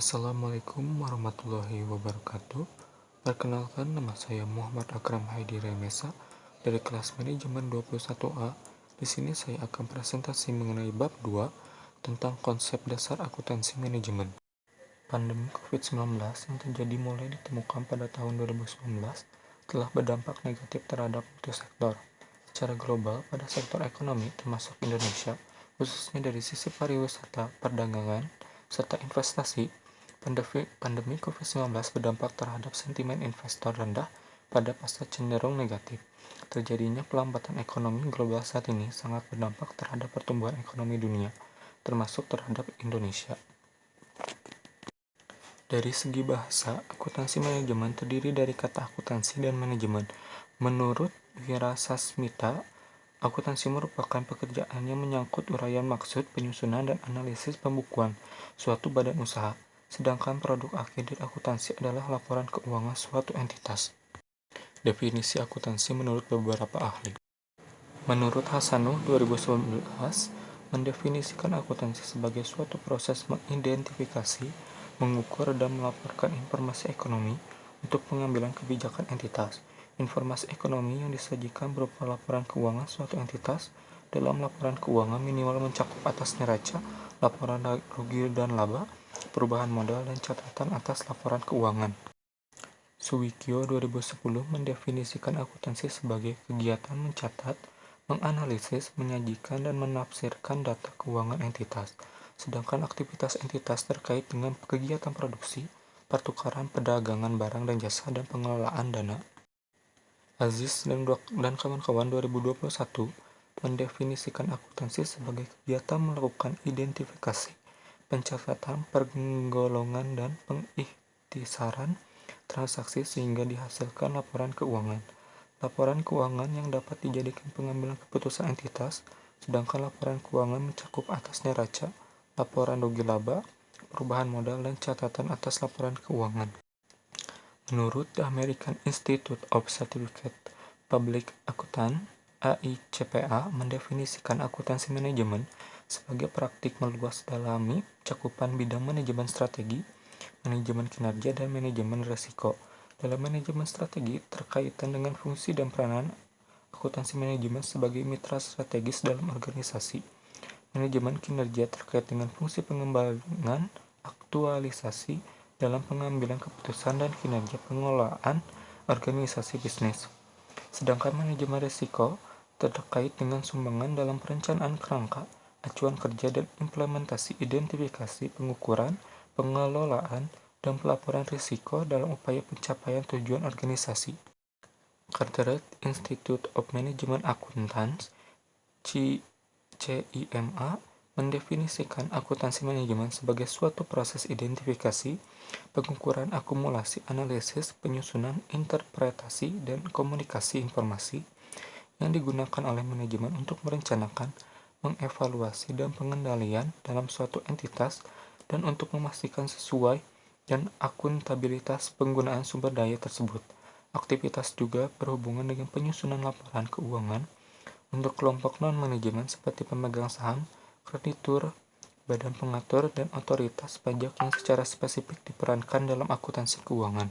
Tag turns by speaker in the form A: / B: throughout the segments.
A: Assalamualaikum warahmatullahi wabarakatuh. Perkenalkan, nama saya Muhammad Akram Haidi Remesa dari kelas manajemen 21A. Di sini saya akan presentasi mengenai bab 2 tentang konsep dasar akuntansi manajemen. Pandemi COVID-19 yang terjadi mulai ditemukan pada tahun 2019 telah berdampak negatif terhadap multisektor secara global pada sektor ekonomi termasuk Indonesia, khususnya dari sisi pariwisata, perdagangan, serta investasi. Pandemi COVID-19 berdampak terhadap sentimen investor rendah pada pasar cenderung negatif. Terjadinya pelambatan ekonomi global saat ini sangat berdampak terhadap pertumbuhan ekonomi dunia, termasuk terhadap Indonesia. Dari segi bahasa, akuntansi manajemen terdiri dari kata akuntansi dan manajemen. Menurut Wirasasmita, akuntansi merupakan pekerjaan yang menyangkut uraian maksud, penyusunan, dan analisis pembukuan suatu badan usaha. Sedangkan produk akhir dari akuntansi adalah laporan keuangan suatu entitas. Definisi akuntansi menurut beberapa ahli. Menurut Hasanuh 2019, mendefinisikan akuntansi sebagai suatu proses mengidentifikasi, mengukur, dan melaporkan informasi ekonomi untuk pengambilan kebijakan entitas. Informasi ekonomi yang disajikan berupa laporan keuangan suatu entitas. Dalam laporan keuangan minimal mencakup atas neraca, laporan rugi dan laba, perubahan modal, dan catatan atas laporan keuangan. Suwikyo 2010 mendefinisikan akuntansi sebagai kegiatan mencatat, menganalisis, menyajikan, dan menafsirkan data keuangan entitas. Sedangkan aktivitas entitas terkait dengan kegiatan produksi, pertukaran, perdagangan barang dan jasa, dan pengelolaan dana. Aziz dan kawan-kawan 2021 mendefinisikan akuntansi sebagai kegiatan melakukan identifikasi, pencatatan, penggolongan, dan pengikhtisaran transaksi sehingga dihasilkan laporan keuangan. Laporan keuangan yang dapat dijadikan pengambilan keputusan entitas, sedangkan laporan keuangan mencakup atas neraca, laporan rugi laba, perubahan modal, dan catatan atas laporan keuangan. Menurut The American Institute of Certificate Public Accountant (AICPA) mendefinisikan akuntansi manajemen sebagai praktik meluas dalami cakupan bidang manajemen strategi, manajemen kinerja, dan manajemen risiko. Dalam manajemen strategi, terkaitan dengan fungsi dan peranan akuntansi manajemen sebagai mitra strategis dalam organisasi. Manajemen kinerja terkait dengan fungsi pengembangan, aktualisasi dalam pengambilan keputusan, dan kinerja pengelolaan organisasi bisnis. Sedangkan manajemen risiko terkait dengan sumbangan dalam perencanaan kerangka, acuan kerja, dan implementasi identifikasi, pengukuran, pengelolaan, dan pelaporan risiko dalam upaya pencapaian tujuan organisasi. Carteret Institute of Management Accountants CIMA mendefinisikan akuntansi manajemen sebagai suatu proses identifikasi, pengukuran, akumulasi, analisis, penyusunan, interpretasi, dan komunikasi informasi yang digunakan oleh manajemen untuk merencanakan, mengevaluasi, dan pengendalian dalam suatu entitas dan untuk memastikan sesuai dan akuntabilitas penggunaan sumber daya tersebut. Aktivitas juga berhubungan dengan penyusunan laporan keuangan untuk kelompok non-manajemen seperti pemegang saham, kreditur, badan pengatur, dan otoritas pajak yang secara spesifik diperankan dalam akuntansi keuangan.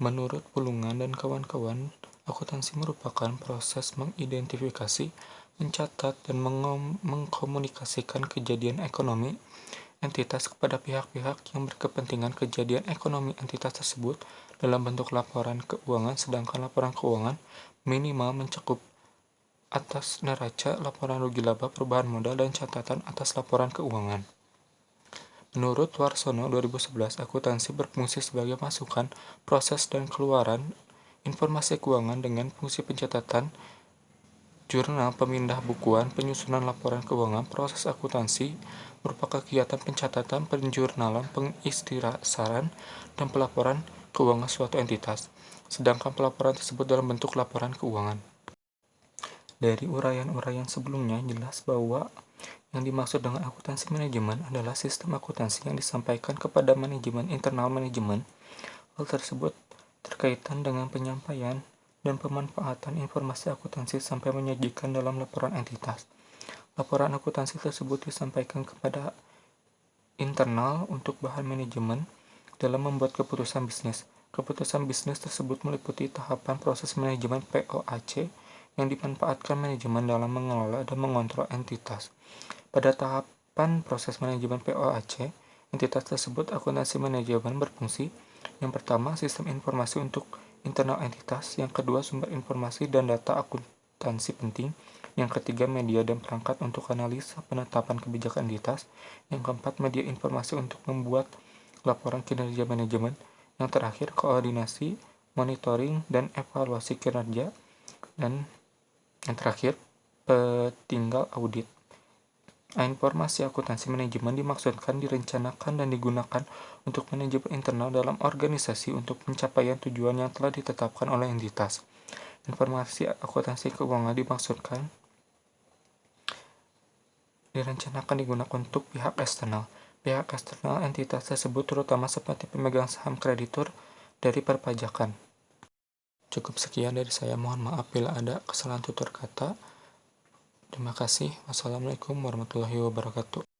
A: Menurut Pulungan dan kawan-kawan, akuntansi merupakan proses mengidentifikasi, mencatat, dan mengkomunikasikan kejadian ekonomi entitas kepada pihak-pihak yang berkepentingan kejadian ekonomi entitas tersebut dalam bentuk laporan keuangan, sedangkan laporan keuangan minimal mencakup atas neraca, laporan rugi laba, perubahan modal, dan catatan atas laporan keuangan. Menurut Warsono 2011, akuntansi berfungsi sebagai masukan, proses, dan keluaran informasi keuangan dengan fungsi pencatatan, jurnal, pemindah bukuan, penyusunan laporan keuangan. Proses akuntansi merupakan kegiatan pencatatan, penjurnalan, pengikhtisaran, dan pelaporan keuangan suatu entitas, sedangkan pelaporan tersebut dalam bentuk laporan keuangan. Dari uraian-uraian sebelumnya, jelas bahwa yang dimaksud dengan akuntansi manajemen adalah sistem akuntansi yang disampaikan kepada manajemen internal manajemen. Hal tersebut terkaitan dengan penyampaian dan pemanfaatan informasi akuntansi sampai menyajikan dalam laporan entitas. Laporan akuntansi tersebut disampaikan kepada internal untuk bahan manajemen dalam membuat keputusan bisnis. Keputusan bisnis tersebut meliputi tahapan proses manajemen POAC yang dimanfaatkan manajemen dalam mengelola dan mengontrol entitas. Pada tahapan proses manajemen POAC, entitas tersebut akuntansi manajemen berfungsi. Yang pertama, sistem informasi untuk internal entitas. Yang kedua, sumber informasi dan data akuntansi penting. Yang ketiga, media dan perangkat untuk analisa penetapan kebijakan entitas. Yang keempat, media informasi untuk membuat laporan kinerja manajemen. Yang terakhir, koordinasi, monitoring, dan evaluasi kinerja. Dan yang terakhir, tinggal audit. Informasi akuntansi manajemen dimaksudkan, direncanakan, dan digunakan untuk manajemen internal dalam organisasi untuk pencapaian tujuan yang telah ditetapkan oleh entitas. Informasi akuntansi keuangan dimaksudkan, direncanakan, digunakan untuk pihak eksternal. Pihak eksternal entitas tersebut terutama seperti pemegang saham kreditur dari perpajakan. Cukup sekian dari saya, mohon maaf bila ada kesalahan tutur kata. Terima kasih. Wassalamualaikum warahmatullahi wabarakatuh.